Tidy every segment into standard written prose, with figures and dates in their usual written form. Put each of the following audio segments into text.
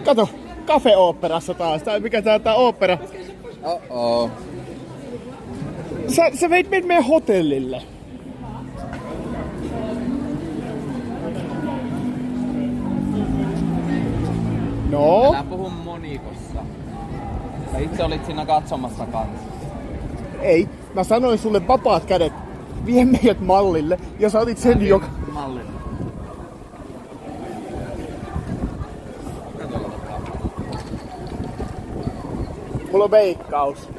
Kato, Cafe-oopperassa taas. Tai mikä tää ooppera? Sä veit meidän hotellille. No? Älä puhu Monikossa. Sä itse olit siinä katsomassa kanssa. Ei, mä sanoin sulle vapaat kädet. Vie meidät mallille. Ja sä otit sen joka... Mallille. Mulla on veikkaus.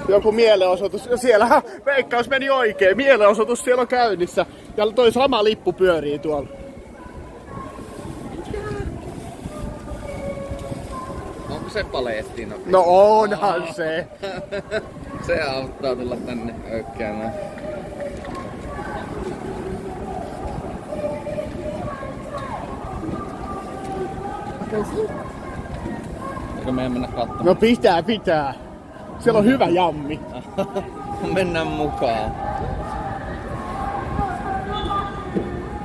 Joku mielenosoitus. Ja siellähän veikkaus meni oikein. Mielenosoitus siellä on käynnissä. Ja toi sama lippu pyörii tuolla. Onko se Palestiina? No onhan se. Se auttaa tulla tänne ökkäämään. Eikö meidän mennä katsomaan? No pitää. Siellä on hyvä jammi. Mennään mukaan.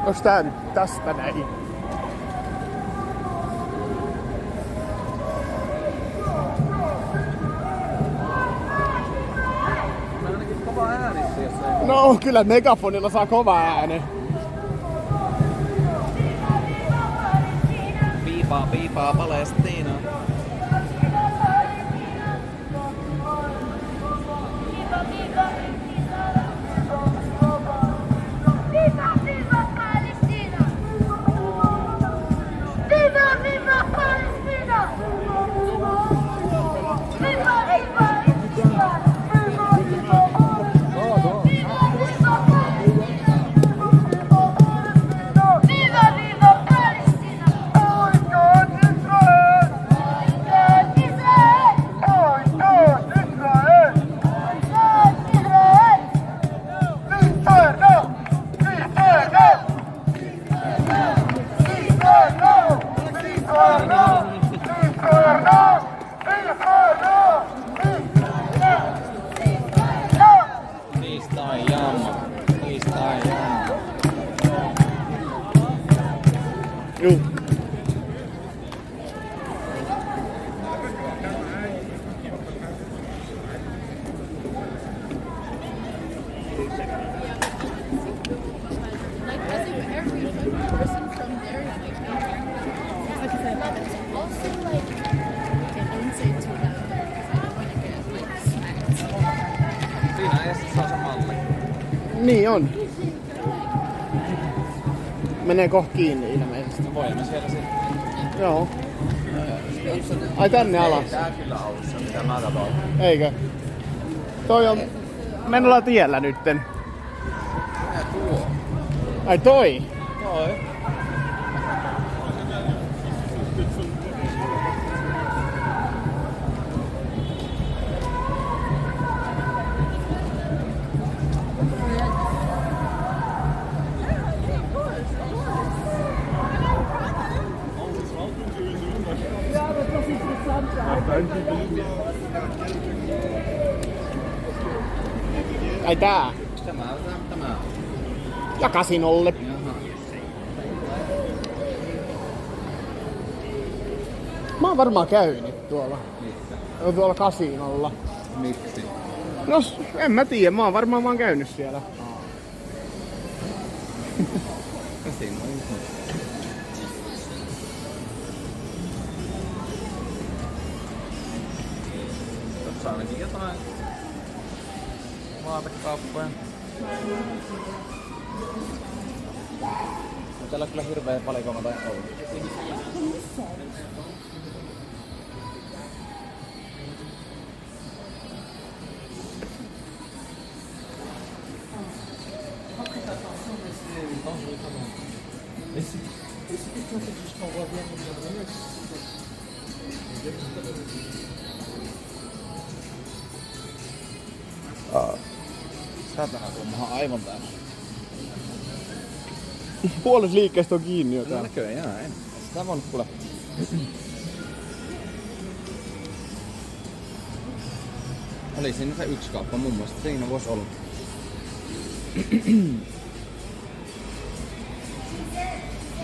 Onks tää nyt tästä näin? Kova äänissä, jos ei... No kyllä megafonilla saa kova ääni. Piipaa Palestiina. Juu. Siinä edessä on se malli. Niin on. Menee kohta kiinni ilmeisesti. Voimme siellä sitten. Joo. Ai tänne alas. Tää kyllä alussa, mitä mä katson. Eikö? Toi on... Me en olla tiellä nytten. Ja tuo. Ai toi? Toi. Ai tää? Tämä. Ja kasinolle. Jaha. Mä oon varmaan käynyt tuolla. Tuolla kasinolla. Miksi? No en mä tiedä, mä oon varmaan vaan käynyt siellä. Kasino. Tuossa on ainakin jotain vaatekauppoja. No, täällä on kyllä hirveä valikoima tai ollut. Saatahan tuommohan aivan täysin. Puolet liikkeestä on kiinni jo No täällä. näköjään, en. Sitä voinut kuule. Oli siinä se yksi kauppa mun mielestä. Siinä vois olla.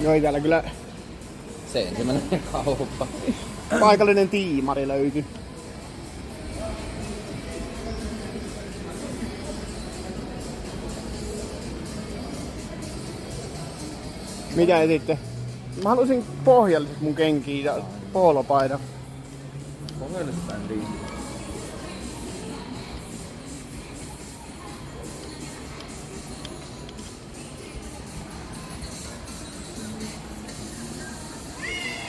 No ei täällä kyllä Se ensimmäinen kauppa. paikallinen tiimari löytyi. Mitä etitte? Mä halusin pohjalliset mun kenkiin ja poolopaidan. Pohjalliset bändiä.